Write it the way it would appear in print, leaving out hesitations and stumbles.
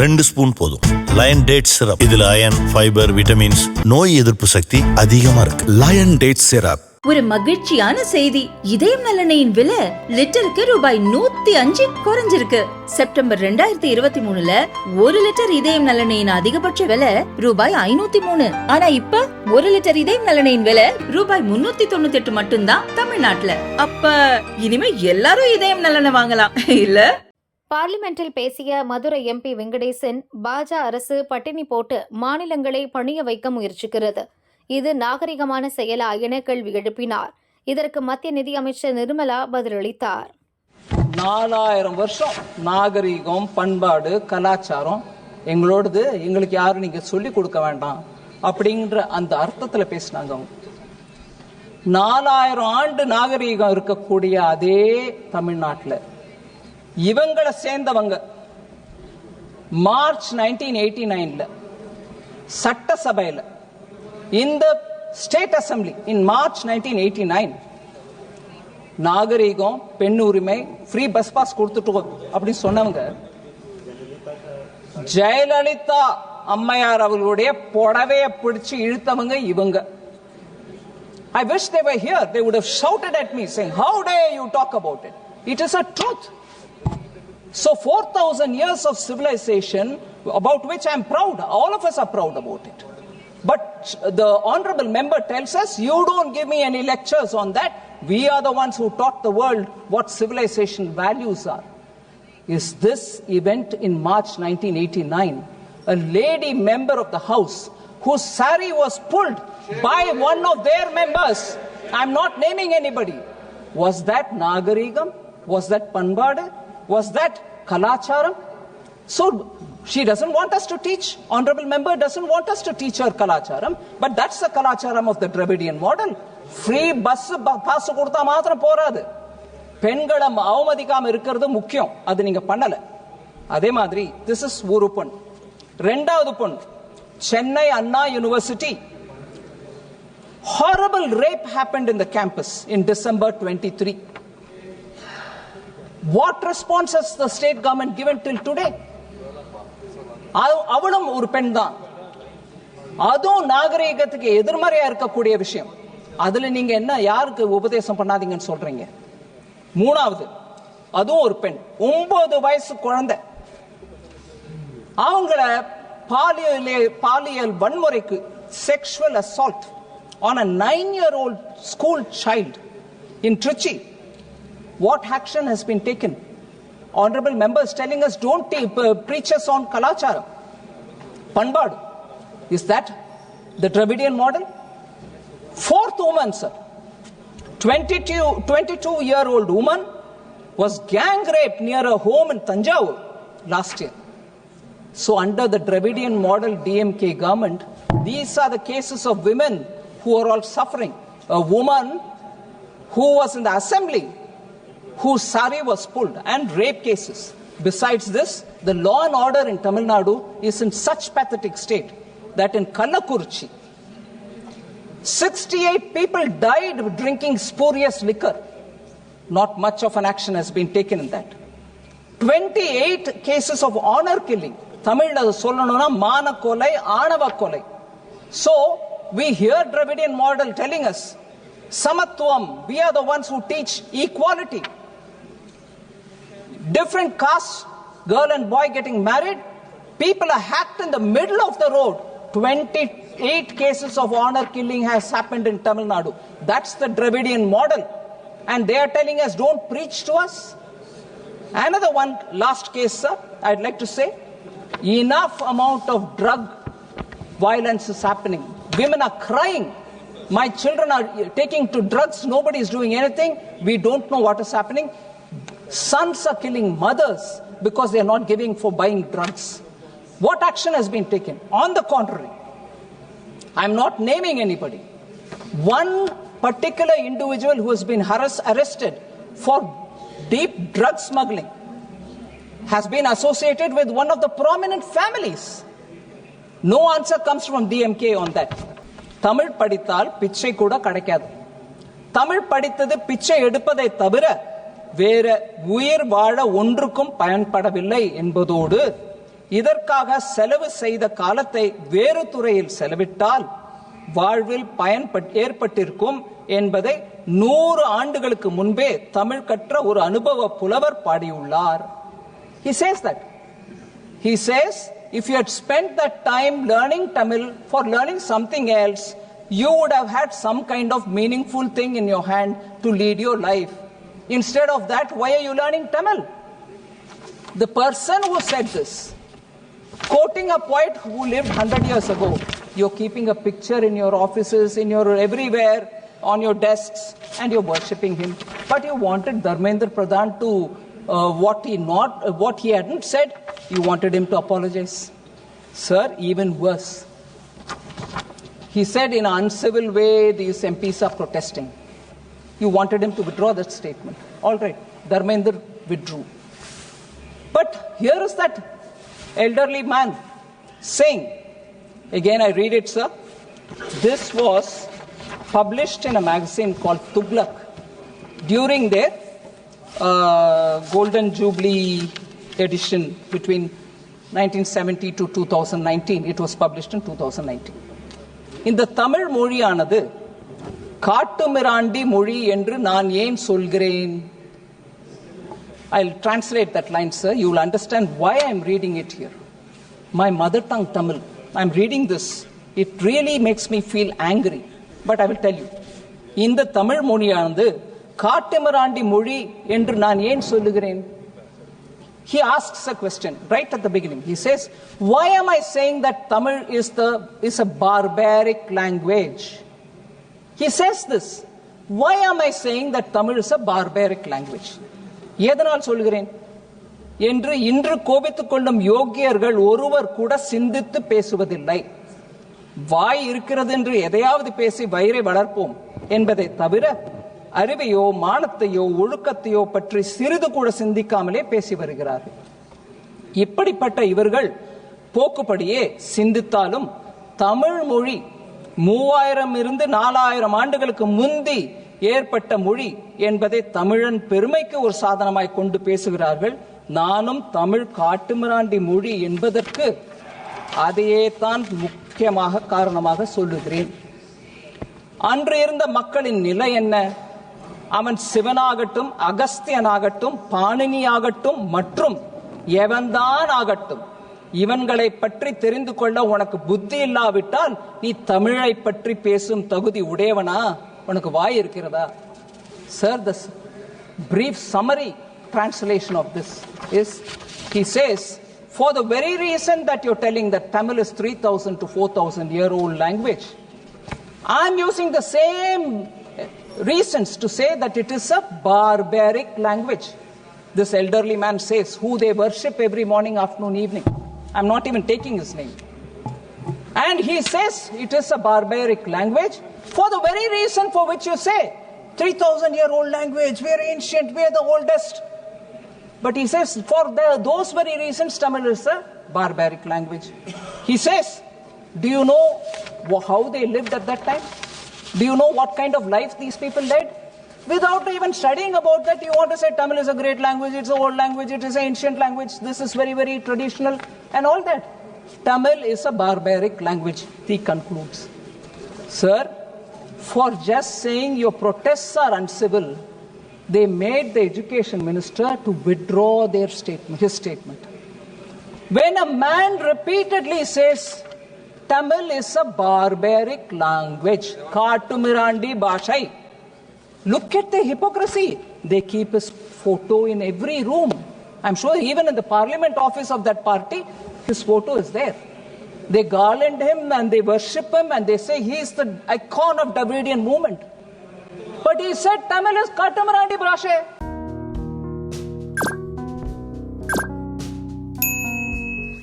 2 spoon போதும். Lion date syrup. இதுல iron, fibre, vitamins, நோய் எதிர்ப்பு சக்தி அதிகமா இருக்கு. Lion date syrup. ஒரு மகிழ்ச்சியான செய்தி. இதயம் நல்லெண்ணெயின் விலை லிட்டருக்கு ரூபாய் 105 குறைஞ்சிருக்கு. செப்டம்பர் 2023ல 1 லிட்டர் இதயம் நல்லெண்ணெயின் அதிகபட்ச விலை ரூபாய் 503. ஆனா இப்ப 1 லிட்டர் இதயம் நல்லெண்ணெயின் விலை ரூபாய் 398 மட்டும்தான் தமிழ்நாட்டுல. அப்ப இனிமே எல்லாரும் இதயம் நல்லெண்ணெய் வாங்கலாம் இல்ல? பார்லிமெண்டில் பேசிய மதுரை எம்பி வெங்கடேசன், பாஜ அரசு பட்டினி போட்டு மாநிலங்களை பணிய வைக்க முயற்சிக்கிறது, இது நாகரிகமான செயலா என கேள்வி எழுப்பினார். இதற்கு மத்திய நிதியமைச்சர் நிர்மலா பதிலளித்தார். 4000 வருஷம் நாகரிகம், பண்பாடு, கலாச்சாரம் எங்களோடது, எங்களுக்கு யாரும் நீங்க சொல்லி கொடுக்க வேண்டாம் அப்படிங்கிற அந்த அர்த்தத்துல பேசினாங்க. 4000 ஆண்டு நாகரிகம் இருக்கக்கூடிய அதே தமிழ்நாட்டில் இவங்களை சேர்ந்தவங்க மார்ச் 1989 சட்டசபையில் இந்த ஸ்டேட் அசம்பிளி இன் மார்ச் 1989 நாகரிகம், பெண் உரிமை, ஃப்ரீ பஸ் பாஸ் கொடுத்துட்டோம் அப்படின்னு சொன்னவங்க ஜெயலலிதா அம்மையார் அவர்களுடைய புடவையை பிடிச்சு இழுத்தவங்க இவங்க. I wish they were here. They would have shouted at me saying, how dare you talk about it? It is a truth. So 4,000 years of civilization about which I am proud. All of us are proud about it. But the honorable member tells us, you don't give me any lectures on that. We are the ones who taught the world what civilization values are. Is this event in March 1989, a lady member of the house whose sari was pulled by one of their members, I'm not naming anybody, was that nagarigam? Was that panbade? Was that kalacharam? So she doesn't want us to teach, honorable member doesn't want us to teach her kalacharam, but that's the kalacharam of the Dravidian model. Free bus pass கொடுத்தா மாத்திரம் போராது, பெண்களை அவமதிக்காம இருக்கிறது முக்கியம். அது நீங்க பண்ணல. அதே மாதிரி this is ஒரு பொண். ரெண்டாவது பொண், சென்னை அண்ணா university, horrible rape happened in the campus in December 23. What response has the state government given till today? அவளும் ஒரு பெண் தான். அதுவும் நாகரிகத்துக்கு எதிர்மறையா இருக்கக்கூடிய விஷயம். அதுல நீங்க என்ன யாருக்கு உபதேசம் பண்ணாதீங்கன்னு சொல்றீங்க? மூணாவது, அதுவும் ஒரு பெண், 9 வயசு குழந்தை, அவங்கள பாலியல் வன்முறைக்கு, sexual assault on a 9-year-old school child in Trichy. What action has been taken? Honorable members telling us don't preach us on kalacharam, panbad. Is that the Dravidian model? Fourth woman, sir, 22-year-old woman was gang raped near a home in Tanjavur last year. So under the Dravidian model DMK government, these are the cases of women who are all suffering. A woman who was in the assembly whose sari was pulled, and rape cases. Besides this, the law and order in Tamil Nadu is in such pathetic state that in Kallakurchi, 68 people died drinking spurious liquor. Not much of an action has been taken in that. 28 cases of honor killing. Tamil Nadu sollanona mana kolai, aanava kolai. So we hear Dravidian model telling us samatvam, we are the ones who teach equality. Different castes, girl and boy getting married, people are hacked in the middle of the road. 28 cases of honor killing has happened in Tamil Nadu. That's the Dravidian model, and they are telling us don't preach to us. Another one, last case, sir, I'd like to say, enough amount of drug violence is happening. Women are crying, my children are taking to drugs, nobody is doing anything, we don't know what is happening. Sons are killing mothers because they are not giving for buying drugs. What action has been taken? On the contrary, I'm not naming anybody. One particular individual who has been arrested for deep drug smuggling has been associated with one of the prominent families. No answer comes from DMK on that. Tamil படித்தால் பிச்சை கூட கிடைக்காது. தமிழ் படித்தது பிச்சை எடுப்பதை தவிர வேற உயிர் வாழ ஒன்றுக்கும் பயன்படவில்லை என்பதோடு இதற்காக செலவு செய்த காலத்தை வேறு துறையில் செலவிட்டால் வாழ்வில் பயன் ஏற்பட்டிருக்கும் என்பதை 100 ஆண்டுகளுக்கு முன்பே தமிழ் கற்ற ஒரு அனுபவ புலவர் பாடியுள்ளார். He says that. He says, if you had spent that time learning Tamil for learning something else, you would have had some kind of meaningful thing in your hand to lead your life. Instead of that, why are you learning Tamil? The person who said this, quoting a poet who lived 100 years ago, you're keeping a picture in your offices, in your everywhere, on your desks, and you're worshipping him. But you wanted Dharmendra Pradhan to what he hadn't said, you wanted him to apologize. Sir, even worse. He said in an uncivil way, these MPs are protesting. You wanted him to withdraw that statement. All right, Dharmendra withdrew. But here is that elderly man saying, again I read it, sir. This was published in a magazine called Tughlaq during their Golden Jubilee edition between 1970 to 2019. It was published in 2019. இந்த தமிழ் மொழியானது காட்டுமிராண்டி மொழி என்று நான் ஏன் சொல்கிறேன்? I'll translate that line, sir. You will understand why I'm reading it here. My mother tongue Tamil. I'm reading this. It really makes me feel angry. But I will tell you. இந்த தமிழ் மொழியானது காட்டுமிராண்டி மொழி என்று நான் ஏன் சொல்லுகிறேன்? He asks a question right at the beginning. He says, why am I saying that Tamil is a barbaric language? He says this. Why am I saying that Tamil is a barbaric language? எதனால் சொல்கிறேன் என்று இன்று கோபித்துக் கொள்ளும் யோகியர்கள் ஒருவர் கூட சிந்தித்து பேசுவதில்லை. வாய் இருக்கிறது என்று எதையாவது பேசி வயிறை வளர்ப்போம் என்பதை தவிர அறிவையோ மானத்தையோ ஒழுக்கத்தையோ பற்றி சிறிது கூட சிந்திக்காமலே பேசி வருகிறார்கள். இப்படிப்பட்ட இவர்கள் போக்குப்படியே சிந்தித்தாலும் தமிழ் மொழி 3000 இருந்து 4000 ஆண்டுகளுக்கு முந்தி ஏற்பட்ட மொழி என்பதை தமிழன் பெருமைக்கு ஒரு சாதனமாய் கொண்டு பேசுகிறார்கள். நானும் தமிழ் காட்டுமிராண்டி மொழி என்பதற்கு அதையே தான் முக்கியமாக காரணமாக சொல்லுகிறேன். அன்று இருந்த மக்களின் நிலை என்ன? அவன் சிவனாகட்டும், அகஸ்தியனாகட்டும், பாணினியாகட்டும் மற்றும் எவன்தான் ஆகட்டும், இவன்களை பற்றி தெரிந்து கொள்ள உனக்கு புத்தி இல்லாவிட்டால் நீ தமிழை பற்றி பேசும் தகுதி உடையவனா? உனக்கு வாய் இருக்கிறதா? Sir, the brief summary translation of this is, he says, for the very reason that you're telling that Tamil is 3000 to 4000 year old language, I'm using the same reasons to say that it is a barbaric language. This elderly man says, who they worship every morning, afternoon, evening. I'm not even taking his name. And he says it is a barbaric language for the very reason for which you say 3000-year-old language, we are ancient, we are the oldest. But he says for those very reasons Tamil is a barbaric language. He says, do you know how they lived at that time? Do you know what kind of life these people led? Without even studying about that, you want to say Tamil is a great language, it's an old language, it is an ancient language, this is very, very traditional, and all that. Tamil is a barbaric language, he concludes. Sir, for just saying your protests are uncivil, they made the education minister to withdraw his statement. When a man repeatedly says Tamil is a barbaric language, Katumirandi Bashai, look at the hypocrisy. They keep his photo in every room. I'm sure even in the parliament office of that party, his photo is there. They garland him and they worship him and they say he is the icon of Dravidian movement. But he said Tamil is Katumirandi Bashai.